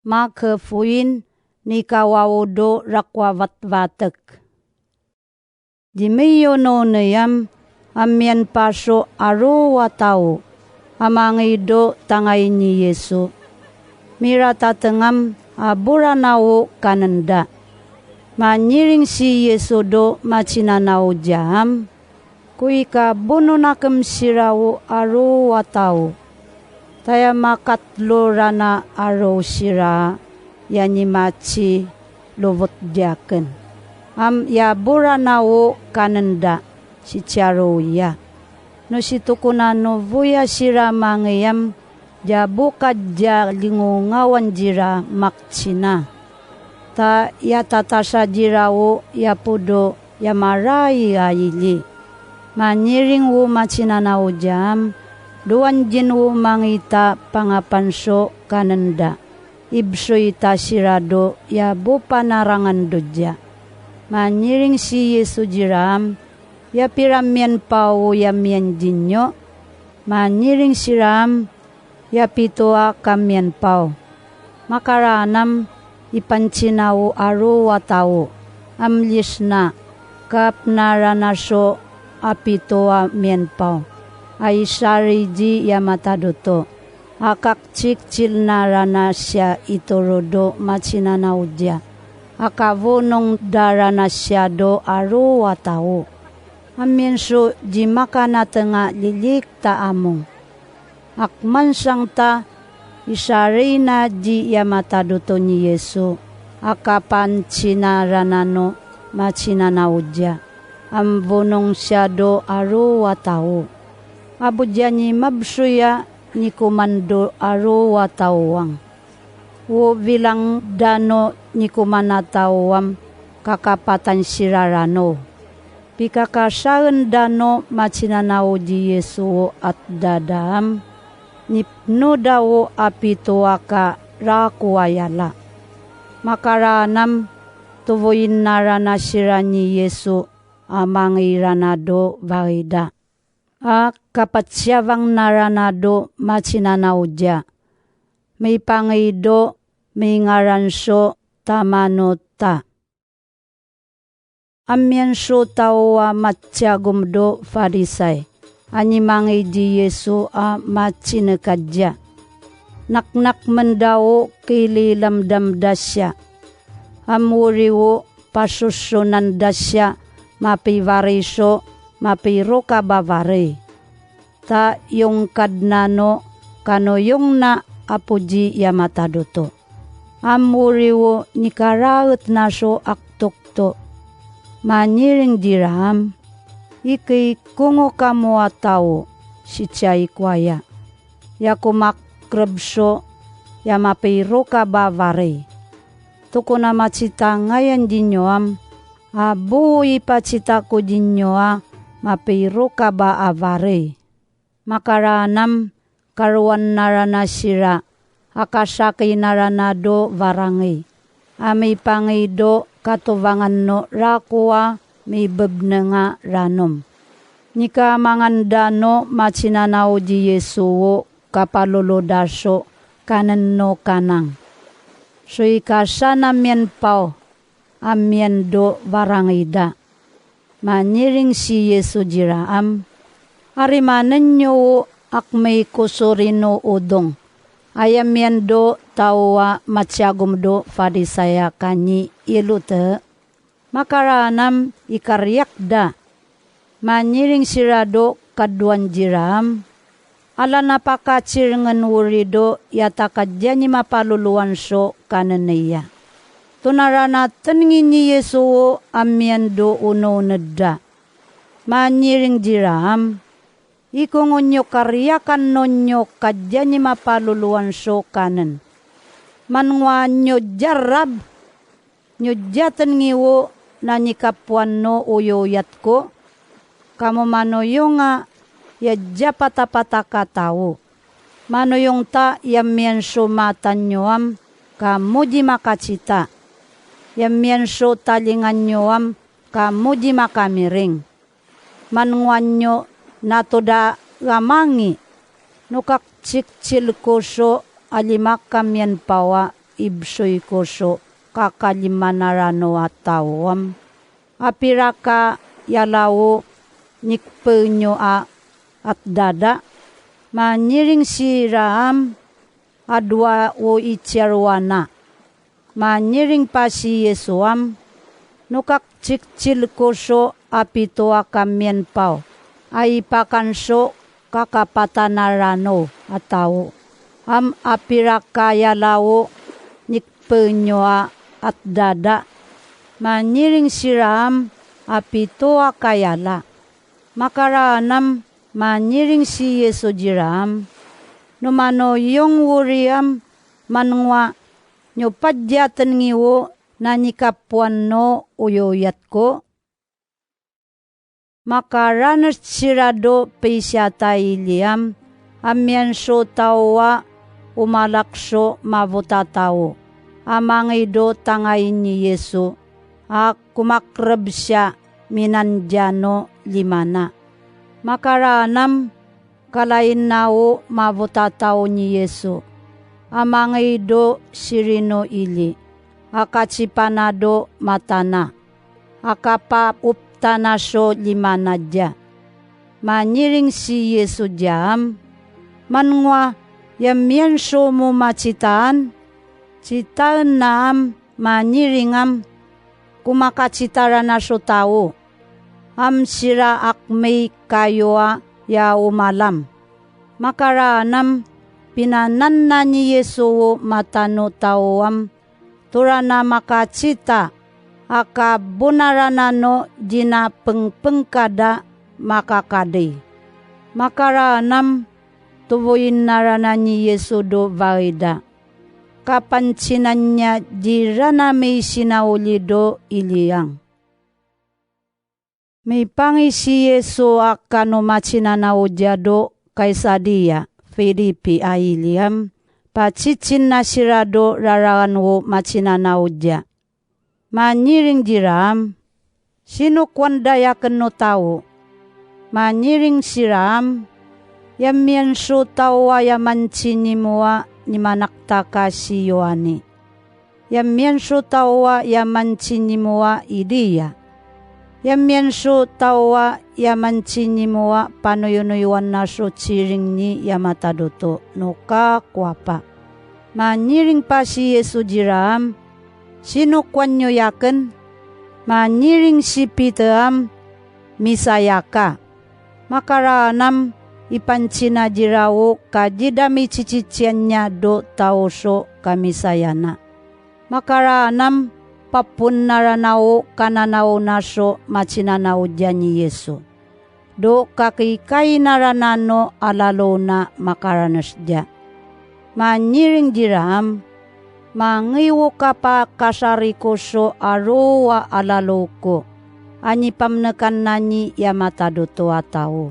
Makafuin ni kawawdo rakwawat-watek. Dimeyo no nayam amyan paso aro watao. Amangido tangay ni Yesu. Mira tatengam aburanawo kananda. Manyiring si Yesu do machinanaw jam. Kui ka buno nakam sirawo aro watao. Taya makatlo rana aro sira yani machi lovot diaken. Ya buranawo kananda si charo ya. No situkunano vuya sira mangayam jabukad ja lingungawan jira makchina. Ta ya tatasa jirawo ya pudo ya marai ayili. Manyiring wo machinanaw jam. Duan jinwo mangita pangapanso kananda. Ibso ita sirado ya bupanarangan dodja. Manyiring si Yesu jiram. Ya piramyan pao ya miyan jinyo. Manyiring siram. Ya pitoa kamyan pao. Makaranam ipancinawo aro watao. Amlis na kapnaranaso apitoa miyan pao. Ay sariji ya matadoto. Akak cik-cil narana siya itorodo machinanaw dia. Akavonong darana siya do aro watao. Amienso di makana tenga lilik ta among. Akmansang ta isarina di ya matadoto ni Yesu. Akapan cinaranano machinanaw dia. Ambonong siya do aro watao. Abudya ni mabsuya ni kumando aro watawang. Wo bilang dano ni kumanatawam kakapatan sirarano. Pikakasaan dano machinanaw di Yesu at dadam. Nipno dawo apituaka rakuayala. Makaranam tuvoyin narana sira ni Yesu amangiranado varida. Kapatsyavang naranado machinanaw dia. May pangido, may ngaranso, tamano ta. Amyanso tawa matsyagumdo farisay. Animangi di Yesu a machinakadya. Naknak mendawo kililamdam dasya. Amuriwo pasusunan dasya mapivariso mapiro ka bavare. Ta yung kadnano kano yung na apuji ya matadoto. Amuriwo nikaraut naso aktukto. Manyiring diram. Iki kungo kamo atao si chay kwaya. Ya kumakrabso ya mapiro ka bavare. Tuko na macita ngayon dinyoam. Abu ipacita ko dinyoa. Mapiro ka ba avare. Makaranam karuan narana sira. Akasaki naranado varangi. Ami pangido katuvangan no rakua may bebnenga ranom. Nika mangandano machinanaw di Yesu kapaluludaso kanan no kanang. So ikasana mien pao amien do varangida. Manyiring si Yesu jiraam. Arimanan nyo akmay kusurino udong. Ayam yan do tawa matsyagum do fadisaya kanyi ilute. Makaranam ikaryak da. Manyiring sirado kaduan jiram. Ala napakacir ngan wurido yatakadya ni mapaluluan so kananiya. Tunaranatan ngini Yesu amyando uno nedda. Manyiring jiram. Ikungonyo karyakan nonyo kadya ni mapaluluan so kanan. Manwanyo jarab. Nyo jatan ngiwo na nikapuan no uyoyat ko. Kamu manoyo nga ya japata-pataka tao. Manoyong ta yamyan sumatan nyoam kamu di makacita. Yamyanso talingan nyoam kamu di makamiring. Manwanyo natoda gamangi. Nukak cik-cil koso alimak kamyan pawa ibsoy ko so kakalimanarano at tawam. Apiraka yalawo nikpenyo at dada. Maniring si Raham adwa o itiarwana. Maniring pa si Yesuam. Nukak cikcil ko so apito akamien pao. Ay pakan so kakapatanarano at tao. Apiraka yalawo nikpenyo at dada. Maniring si Raham apito akayala. Makaranam maniring si Yesu jiram. Numano yung wuriam manwa nyo padyatan ngiwo na nikapuan no uyoyat ko. Makaranas sirado peisyata iliam amyan so tawa umalakso mabutatao. Amangido tangayin ni Yesu kumakrab siya minandyano limana. Makaranam kalain nao mabutatao ni Yesu. Amangido sirino ili. Akatsipanado matana. Akapapuptana so limana dya. Maniring si Yesu jam. Manwa yamyan so mo macitaan. Citaan naam maniringam. Kumakacitara na so tao. Sira akmay kayoa ya umalam. Makaranam pinanan na ni Yesu matano tawam. Turana makacita akabunaranano jina pengpengkada makakade. Makaranam tubuin narana ni Yesu do vaida. Kapancinanya jirana may sinaulido iliyang. May pangisi Yesu akano macinanao jado kaysadia Filipi ailiam. Pacicin na sirado rarakan wo macinanao dya. Maniring jiram. Sino kwandaya keno tao. Maniring siram. Yamyan so tawa yaman cinimua ni manaktaka si Yohani. Yamyan so tawa yaman cinimua idiya. Yamyan so tawa yaman cinimua panoyonoyuan na so ciring ni yamatadoto no kakwapa. Maniring pa si Yesu jiram. Sino kwanyo yaken? Maniring si Peteram misayaka. Makaranam ipancina jirawo kajidami ciciciannya do taoso kamisayana. Makaranam papun naranao kananao naso macinanao janyi Yesu. Do kakikai naranano alalona makaranasja. Maniring jiram. Mangiwo kapa kasariko so arowa alaloko. Ani pamnekan nani yamatadoto atao.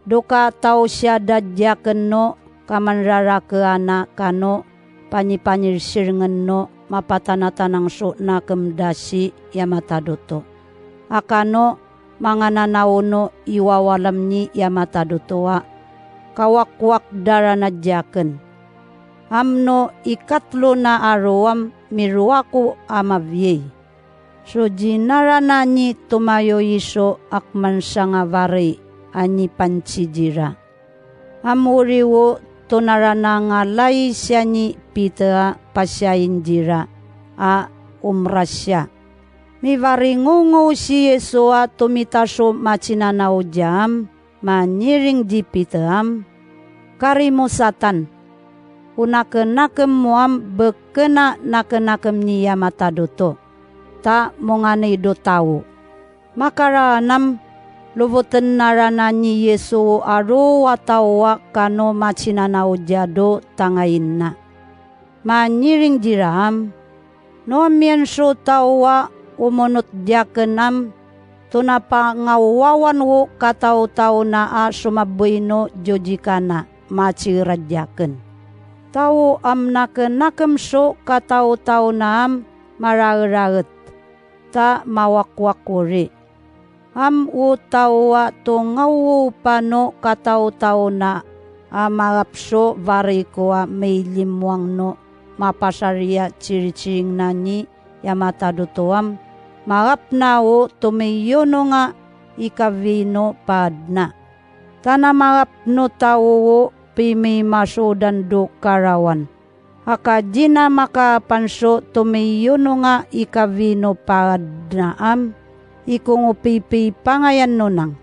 Doka tau siya dadyaken no kamanrara ke anak kano panyi-panyir sirengen no mapatanatanang so na kemdasi yamatadoto. Akano mangananao no iwawalam ni yamatadotoa kawakwak darana jaken. Amno ikatlo na aroam miruaku amavyey. So jinarana ni tumayo iso akman sanga vare ani pancijira. Amuriwo tonarana nga lai siya ni Peter pasyain jira umrasya. Mi varingungo si Yesu tumitaso macinanao jam maniring di Peteram. Karimo satan. Unakenakem muam bekena nakenakem ni yamatadoto. Ta mongane do tau. Makaranam luboten narana ni Yesu aro watawa kano macinanao jado tangainna. Maniring jiram. No mien so tawa umonot diakenam. Tunapa ngawawan wo katao-tao na sumabuino jojikana maciradyaken. Tau nakem so katao-tao na mararaget. Ta mawakwakuri. Utawa to ngawu pano katao-tao na marapso varikoa may limwang no mapasarya ciri-ciring nanyi yamatado toam marapnao tumiyono nga ikavino padna. Tana marapno tawo pimi masodan do karawan. Hakajina makapanso tumiyono nga ikavino padnaam. Ikungo pipi pangayan nunang.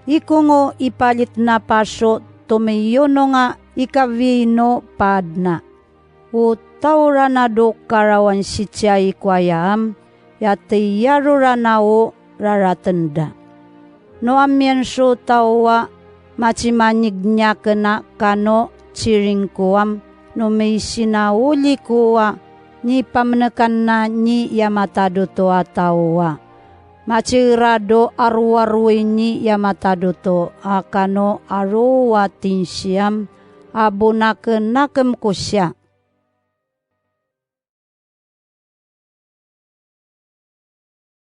Ikungo ipalit na paso tumiyono nga ikavino padna. Utaura na do karawan sitya ikwayam, yati yarura nao raratenda. No amienso tawa macimanyig niya kena kano ciring kuam, no may sinauli kuwa ni pamnekan na ni yamatado to atawa. Macirado arwarwe ni yamatado to akano arwatin siyam abunaken nakem kusya.